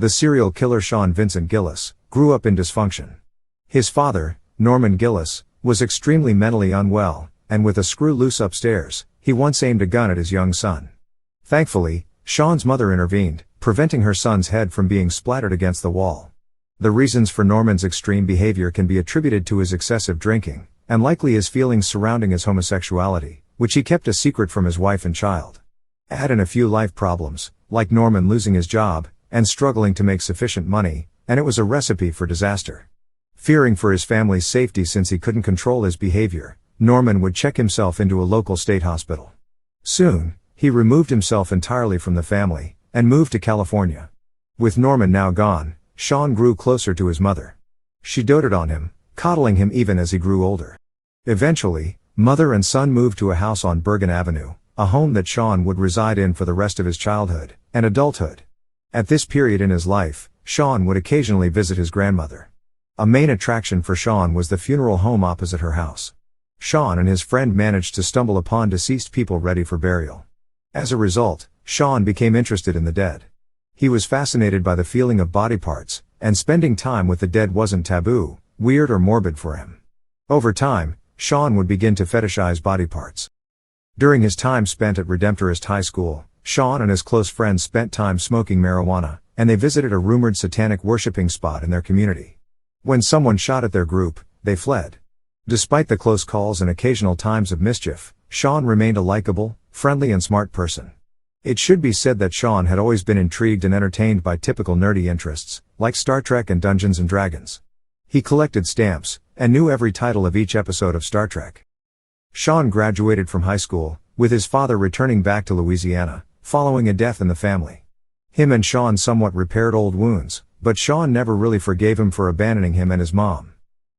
The serial killer Sean Vincent Gillis grew up in dysfunction. His father, Norman Gillis, was extremely mentally unwell, and with a screw loose upstairs, he once aimed a gun at his young son. Thankfully, Sean's mother intervened, preventing her son's head from being splattered against the wall. The reasons for Norman's extreme behavior can be attributed to his excessive drinking, and likely his feelings surrounding his homosexuality, which he kept a secret from his wife and child. Add in a few life problems, like Norman losing his job, and struggling to make sufficient money, and it was a recipe for disaster. Fearing for his family's safety since he couldn't control his behavior, Norman would check himself into a local state hospital. Soon, he removed himself entirely from the family, and moved to California. With Norman now gone, Sean grew closer to his mother. She doted on him, coddling him even as he grew older. Eventually, mother and son moved to a house on Bergen Avenue, a home that Sean would reside in for the rest of his childhood and adulthood. At this period in his life, Sean would occasionally visit his grandmother. A main attraction for Sean was the funeral home opposite her house. Sean and his friend managed to stumble upon deceased people ready for burial. As a result, Sean became interested in the dead. He was fascinated by the feeling of body parts, and spending time with the dead wasn't taboo, weird or morbid for him. Over time, Sean would begin to fetishize body parts. During his time spent at Redemptorist High School, Sean and his close friends spent time smoking marijuana, and they visited a rumored satanic worshipping spot in their community. When someone shot at their group, they fled. Despite the close calls and occasional times of mischief, Sean remained a likable, friendly and smart person. It should be said that Sean had always been intrigued and entertained by typical nerdy interests, like Star Trek and Dungeons and Dragons. He collected stamps, and knew every title of each episode of Star Trek. Sean graduated from high school, with his father returning back to Louisiana, following a death in the family. Him and Sean somewhat repaired old wounds, but Sean never really forgave him for abandoning him and his mom.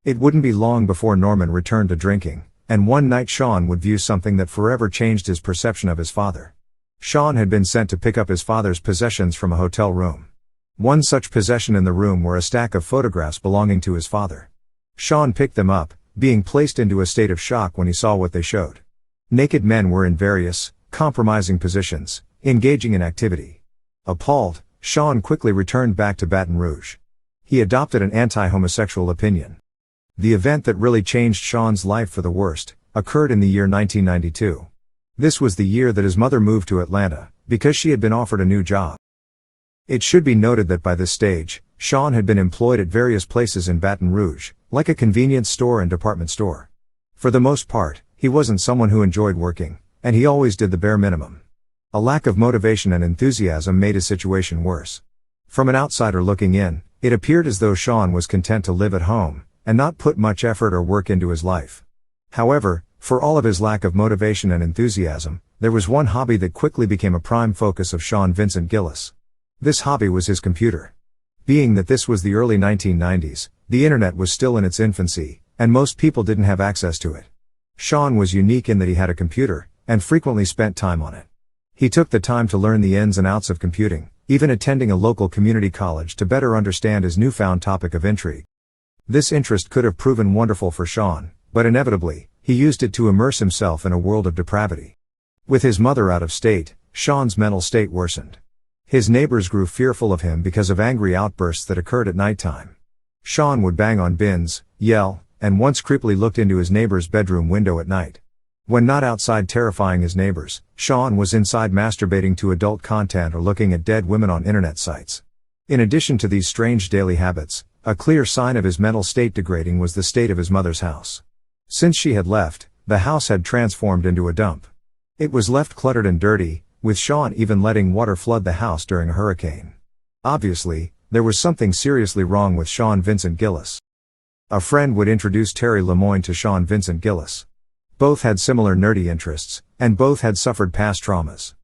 It wouldn't be long before Norman returned to drinking, and one night Sean would view something that forever changed his perception of his father. Sean had been sent to pick up his father's possessions from a hotel room. One such possession in the room were a stack of photographs belonging to his father. Sean picked them up, being placed into a state of shock when he saw what they showed. Naked men were in various, compromising positions, engaging in activity. Appalled, Sean quickly returned back to Baton Rouge. He adopted an anti-homosexual opinion. The event that really changed Sean's life for the worst occurred in the year 1992. This was the year that his mother moved to Atlanta, because she had been offered a new job. It should be noted that by this stage, Sean had been employed at various places in Baton Rouge, like a convenience store and department store. For the most part, he wasn't someone who enjoyed working, and he always did the bare minimum. A lack of motivation and enthusiasm made his situation worse. From an outsider looking in, it appeared as though Sean was content to live at home, and not put much effort or work into his life. However, for all of his lack of motivation and enthusiasm, there was one hobby that quickly became a prime focus of Sean Vincent Gillis. This hobby was his computer. Being that this was the early 1990s, the internet was still in its infancy, and most people didn't have access to it. Sean was unique in that he had a computer, and frequently spent time on it. He took the time to learn the ins and outs of computing, even attending a local community college to better understand his newfound topic of intrigue. This interest could have proven wonderful for Sean, but inevitably, he used it to immerse himself in a world of depravity. With his mother out of state, Sean's mental state worsened. His neighbors grew fearful of him because of angry outbursts that occurred at nighttime. Sean would bang on bins, yell, and once creepily looked into his neighbor's bedroom window at night. When not outside terrifying his neighbors, Sean was inside masturbating to adult content or looking at dead women on internet sites. In addition to these strange daily habits, a clear sign of his mental state degrading was the state of his mother's house. Since she had left, the house had transformed into a dump. It was left cluttered and dirty, with Sean even letting water flood the house during a hurricane. Obviously, there was something seriously wrong with Sean Vincent Gillis. A friend would introduce Terry Lemoyne to Sean Vincent Gillis. Both had similar nerdy interests, and both had suffered past traumas.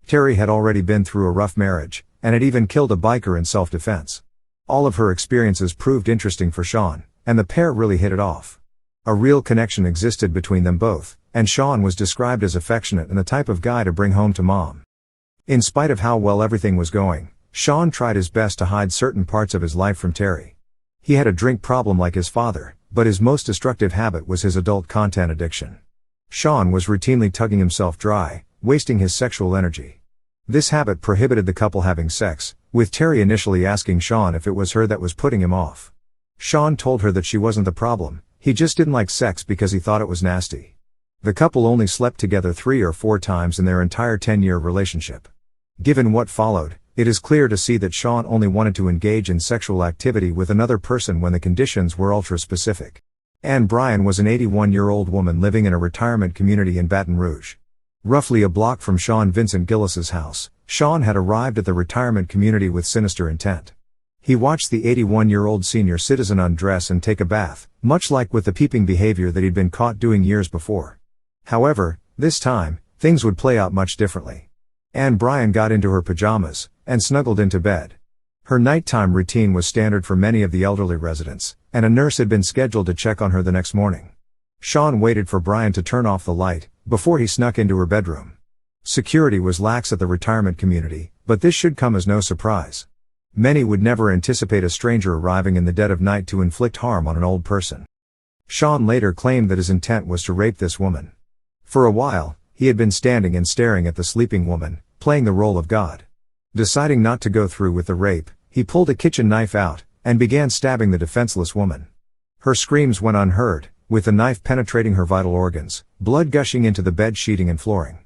Terry had already been through a rough marriage, and had even killed a biker in self-defense. All of her experiences proved interesting for Sean, and the pair really hit it off. A real connection existed between them both, and Sean was described as affectionate and the type of guy to bring home to mom. In spite of how well everything was going, Sean tried his best to hide certain parts of his life from Terry. He had a drink problem like his father, but his most destructive habit was his adult content addiction. Sean was routinely tugging himself dry, wasting his sexual energy. This habit prohibited the couple having sex, with Terry initially asking Sean if it was her that was putting him off. Sean told her that she wasn't the problem, he just didn't like sex because he thought it was nasty. The couple only slept together 3 or 4 times in their entire 10-year relationship. Given what followed, it is clear to see that Sean only wanted to engage in sexual activity with another person when the conditions were ultra-specific. Ann Bryan was an 81-year-old woman living in a retirement community in Baton Rouge. Roughly a block from Sean Vincent Gillis's house, Sean had arrived at the retirement community with sinister intent. He watched the 81-year-old senior citizen undress and take a bath, much like with the peeping behavior that he'd been caught doing years before. However, this time, things would play out much differently. Ann Bryan got into her pajamas and snuggled into bed. Her nighttime routine was standard for many of the elderly residents, and a nurse had been scheduled to check on her the next morning. Sean waited for Bryan to turn off the light before he snuck into her bedroom. Security was lax at the retirement community, but this should come as no surprise. Many would never anticipate a stranger arriving in the dead of night to inflict harm on an old person. Sean later claimed that his intent was to rape this woman. For a while, he had been standing and staring at the sleeping woman, playing the role of God. Deciding not to go through with the rape, he pulled a kitchen knife out and began stabbing the defenseless woman. Her screams went unheard, with the knife penetrating her vital organs, blood gushing into the bed sheeting and flooring.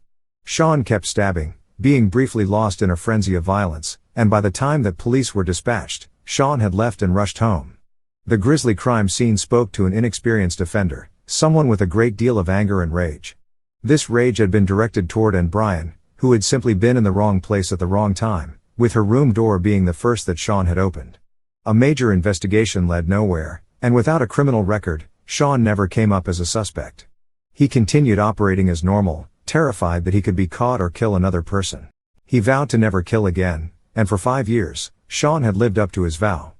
Sean kept stabbing, being briefly lost in a frenzy of violence, and by the time that police were dispatched, Sean had left and rushed home. The grisly crime scene spoke to an inexperienced offender, someone with a great deal of anger and rage. This rage had been directed toward Ann Bryan, who had simply been in the wrong place at the wrong time, with her room door being the first that Sean had opened. A major investigation led nowhere, and without a criminal record, Sean never came up as a suspect. He continued operating as normal, terrified that he could be caught or kill another person. He vowed to never kill again, and for 5 years, Sean had lived up to his vow.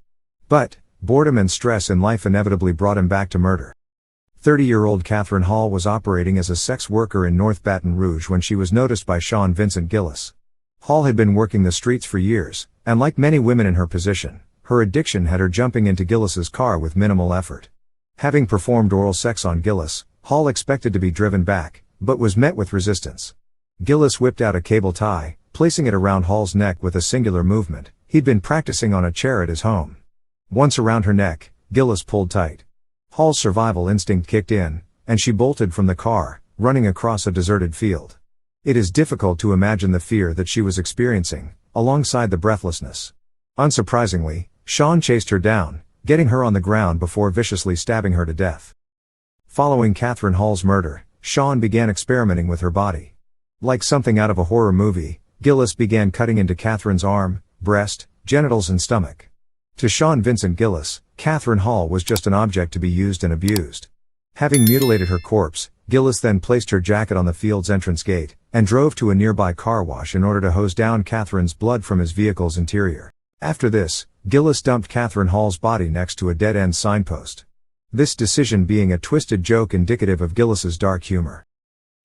But boredom and stress in life inevitably brought him back to murder. 30-year-old Catherine Hall was operating as a sex worker in North Baton Rouge when she was noticed by Sean Vincent Gillis. Hall had been working the streets for years, and like many women in her position, her addiction had her jumping into Gillis's car with minimal effort. Having performed oral sex on Gillis, Hall expected to be driven back, but was met with resistance. Gillis whipped out a cable tie, placing it around Hall's neck with a singular movement he'd been practicing on a chair at his home. Once around her neck, Gillis pulled tight. Hall's survival instinct kicked in, and she bolted from the car, running across a deserted field. It is difficult to imagine the fear that she was experiencing, alongside the breathlessness. Unsurprisingly, Sean chased her down, getting her on the ground before viciously stabbing her to death. Following Catherine Hall's murder, Sean began experimenting with her body. Like something out of a horror movie, Gillis began cutting into Catherine's arm, breast, genitals and stomach. To Sean Vincent Gillis, Catherine Hall was just an object to be used and abused. Having mutilated her corpse, Gillis then placed her jacket on the field's entrance gate, and drove to a nearby car wash in order to hose down Catherine's blood from his vehicle's interior. After this, Gillis dumped Catherine Hall's body next to a dead-end signpost. This decision being a twisted joke indicative of Gillis's dark humor.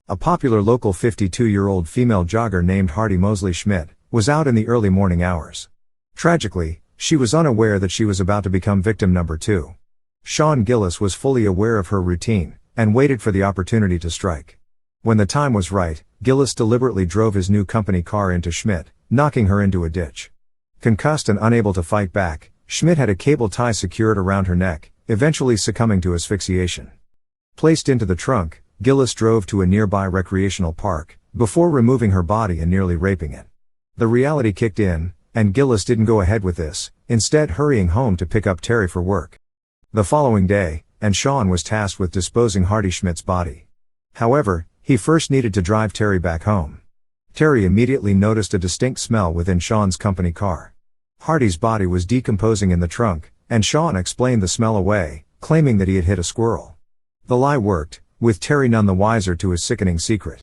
A popular local 52-year-old female jogger named Hardee Moseley Schmidt was out in the early morning hours. Tragically, she was unaware that she was about to become victim number 2. Sean Gillis was fully aware of her routine, and waited for the opportunity to strike. When the time was right, Gillis deliberately drove his new company car into Schmidt, knocking her into a ditch. Concussed and unable to fight back, Schmidt had a cable tie secured around her neck, eventually succumbing to asphyxiation. Placed into the trunk, Gillis drove to a nearby recreational park, before removing her body and nearly raping it. The reality kicked in, and Gillis didn't go ahead with this, instead hurrying home to pick up Terry for work. The following day, and Sean was tasked with disposing Hardee Schmidt's body. However, he first needed to drive Terry back home. Terry immediately noticed a distinct smell within Sean's company car. Hardee's body was decomposing in the trunk, and Sean explained the smell away, claiming that he had hit a squirrel. The lie worked, with Terry none the wiser to his sickening secret.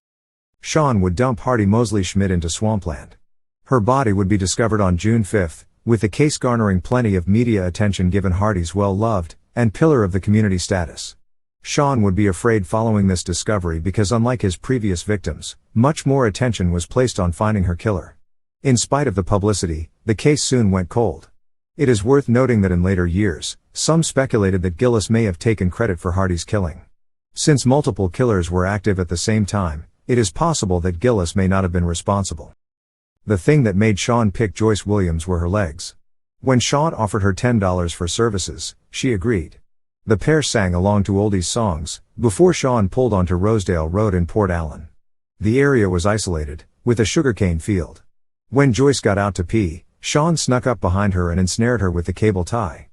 Sean would dump Hardee Moseley Schmidt into swampland. Her body would be discovered on June 5, with the case garnering plenty of media attention given Hardee's well-loved and pillar of the community status. Sean would be afraid following this discovery because unlike his previous victims, much more attention was placed on finding her killer. In spite of the publicity, the case soon went cold. It is worth noting that in later years, some speculated that Gillis may have taken credit for Hardee's killing. Since multiple killers were active at the same time, it is possible that Gillis may not have been responsible. The thing that made Sean pick Joyce Williams were her legs. When Sean offered her $10 for services, she agreed. The pair sang along to oldies songs, before Sean pulled onto Rosedale Road in Port Allen. The area was isolated, with a sugarcane field. When Joyce got out to pee, Sean snuck up behind her and ensnared her with the cable tie.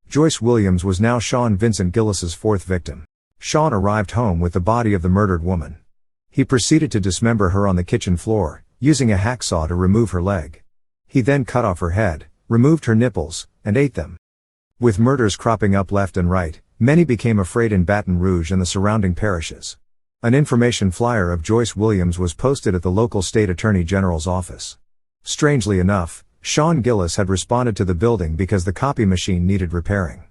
Joyce Williams was now Sean Vincent Gillis's fourth victim. Sean arrived home with the body of the murdered woman. He proceeded to dismember her on the kitchen floor, using a hacksaw to remove her leg. He then cut off her head, removed her nipples, and ate them. With murders cropping up left and right, many became afraid in Baton Rouge and the surrounding parishes. An information flyer of Joyce Williams was posted at the local state attorney general's office. Strangely enough, Sean Gillis had responded to the building because the copy machine needed repairing.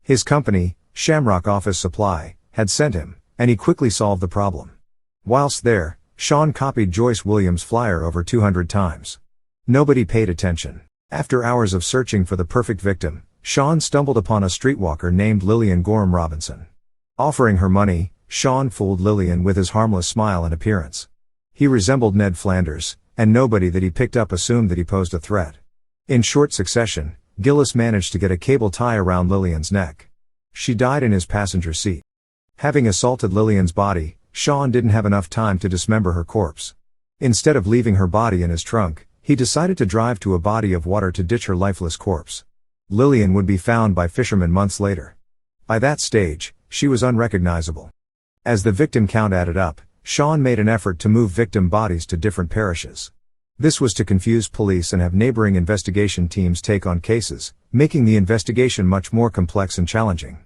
His company, Shamrock Office Supply, had sent him, and he quickly solved the problem. Whilst there, Sean copied Joyce Williams' flyer over 200 times. Nobody paid attention. After hours of searching for the perfect victim, Sean stumbled upon a streetwalker named Lillian Gorham Robinson. Offering her money, Sean fooled Lillian with his harmless smile and appearance. He resembled Ned Flanders, and nobody that he picked up assumed that he posed a threat. In short succession, Gillis managed to get a cable tie around Lillian's neck. She died in his passenger seat. Having assaulted Lillian's body, Sean didn't have enough time to dismember her corpse. Instead of leaving her body in his trunk, he decided to drive to a body of water to ditch her lifeless corpse. Lillian would be found by fishermen months later. By that stage, she was unrecognizable. As the victim count added up, Sean made an effort to move victim bodies to different parishes. This was to confuse police and have neighboring investigation teams take on cases, making the investigation much more complex and challenging.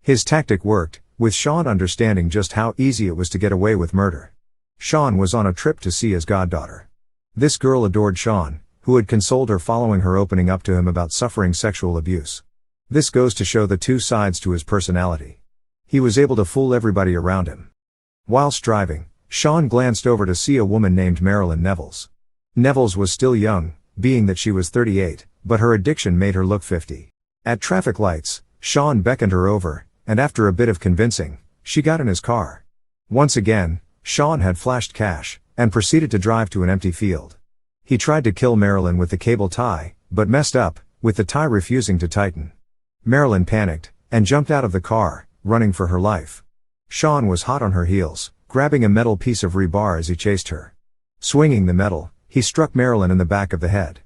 His tactic worked, with Sean understanding just how easy it was to get away with murder. Sean was on a trip to see his goddaughter. This girl adored Sean, who had consoled her following her opening up to him about suffering sexual abuse. This goes to show the two sides to his personality. He was able to fool everybody around him. Whilst driving, Sean glanced over to see a woman named Marilyn Nevels. Nevels was still young, being that she was 38, but her addiction made her look 50. At traffic lights, Sean beckoned her over, and after a bit of convincing, she got in his car. Once again, Sean had flashed cash, and proceeded to drive to an empty field. He tried to kill Marilyn with the cable tie, but messed up, with the tie refusing to tighten. Marilyn panicked, and jumped out of the car, running for her life. Sean was hot on her heels, grabbing a metal piece of rebar as he chased her. Swinging the metal, he struck Marilyn in the back of the head.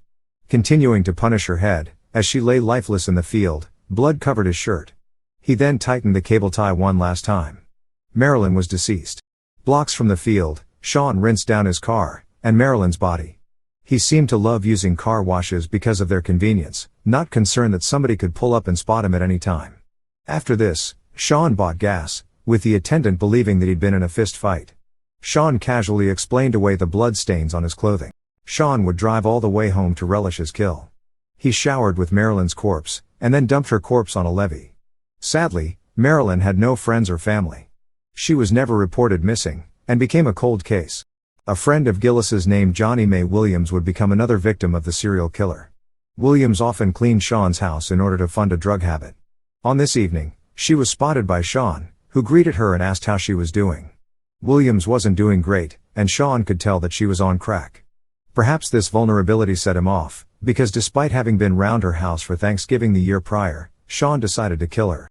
Continuing to punish her head, as she lay lifeless in the field, blood covered his shirt. He then tightened the cable tie one last time. Marilyn was deceased. Blocks from the field, Sean rinsed down his car, and Marilyn's body. He seemed to love using car washes because of their convenience, not concerned that somebody could pull up and spot him at any time. After this, Sean bought gas, with the attendant believing that he'd been in a fist fight. Sean casually explained away the blood stains on his clothing. Sean would drive all the way home to relish his kill. He showered with Marilyn's corpse, and then dumped her corpse on a levee. Sadly, Marilyn had no friends or family. She was never reported missing, and became a cold case. A friend of Gillis's named Johnny May Williams would become another victim of the serial killer. Williams often cleaned Sean's house in order to fund a drug habit. On this evening, she was spotted by Sean, who greeted her and asked how she was doing. Williams wasn't doing great, and Sean could tell that she was on crack. Perhaps this vulnerability set him off, because despite having been round her house for Thanksgiving the year prior, Sean decided to kill her.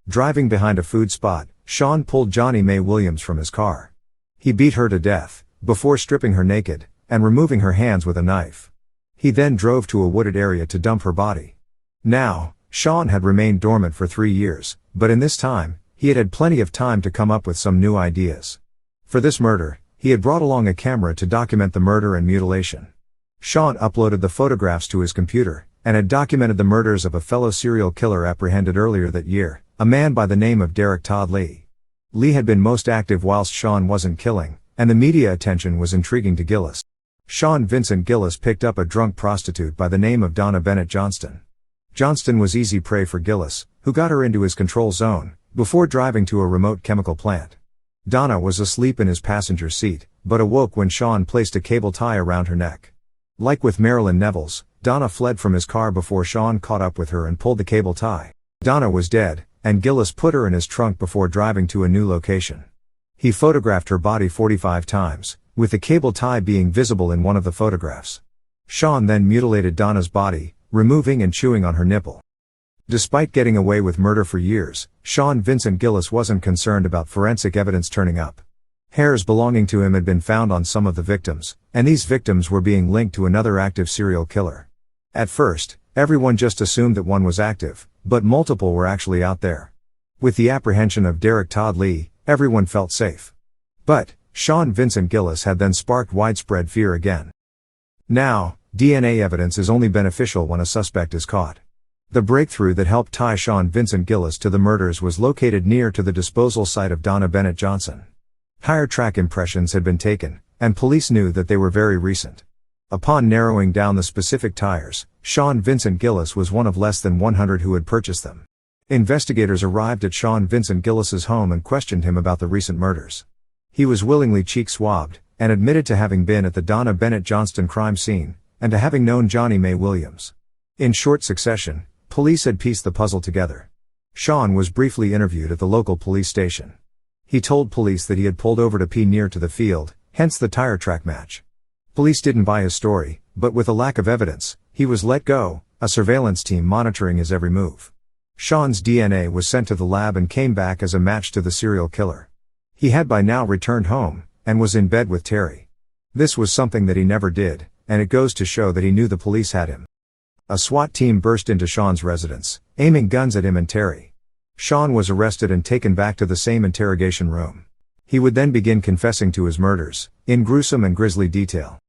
Driving behind a food spot, Sean pulled Johnny May Williams from his car. He beat her to death, before stripping her naked, and removing her hands with a knife. He then drove to a wooded area to dump her body. Now, Sean had remained dormant for 3 years, but in this time, he had had plenty of time to come up with some new ideas. For this murder, he had brought along a camera to document the murder and mutilation. Sean uploaded the photographs to his computer, and had documented the murders of a fellow serial killer apprehended earlier that year, a man by the name of Derek Todd Lee. Lee had been most active whilst Sean wasn't killing, and the media attention was intriguing to Gillis. Sean Vincent Gillis picked up a drunk prostitute by the name of Donna Bennett Johnston. Johnston was easy prey for Gillis, who got her into his control zone, before driving to a remote chemical plant. Donna was asleep in his passenger seat, but awoke when Sean placed a cable tie around her neck. Like with Marilyn Nevels, Donna fled from his car before Sean caught up with her and pulled the cable tie. Donna was dead, and Gillis put her in his trunk before driving to a new location. He photographed her body 45 times, with the cable tie being visible in one of the photographs. Sean then mutilated Donna's body, removing and chewing on her nipple. Despite getting away with murder for years, Sean Vincent Gillis wasn't concerned about forensic evidence turning up. Hairs belonging to him had been found on some of the victims, and these victims were being linked to another active serial killer. At first, everyone just assumed that one was active, but multiple were actually out there. With the apprehension of Derek Todd Lee, everyone felt safe. But Sean Vincent Gillis had then sparked widespread fear again. Now, DNA evidence is only beneficial when a suspect is caught. The breakthrough that helped tie Sean Vincent Gillis to the murders was located near to the disposal site of Donna Bennett Johnson. Tire track impressions had been taken, and police knew that they were very recent. Upon narrowing down the specific tires, Sean Vincent Gillis was one of less than 100 who had purchased them. Investigators arrived at Sean Vincent Gillis's home and questioned him about the recent murders. He was willingly cheek-swabbed, and admitted to having been at the Donna Bennett Johnston crime scene, and to having known Johnny Mae Williams. In short succession, police had pieced the puzzle together. Sean was briefly interviewed at the local police station. He told police that he had pulled over to pee near to the field, hence the tire track match. Police didn't buy his story, but with a lack of evidence, he was let go, a surveillance team monitoring his every move. Sean's DNA was sent to the lab and came back as a match to the serial killer. He had by now returned home, and was in bed with Terry. This was something that he never did, and it goes to show that he knew the police had him. A SWAT team burst into Sean's residence, aiming guns at him and Terry. Sean was arrested and taken back to the same interrogation room. He would then begin confessing to his murders, in gruesome and grisly detail.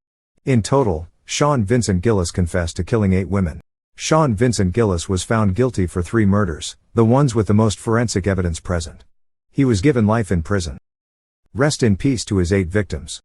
In total, Sean Vincent Gillis confessed to killing 8 women. Sean Vincent Gillis was found guilty for 3 murders, the ones with the most forensic evidence present. He was given life in prison. Rest in peace to his 8 victims.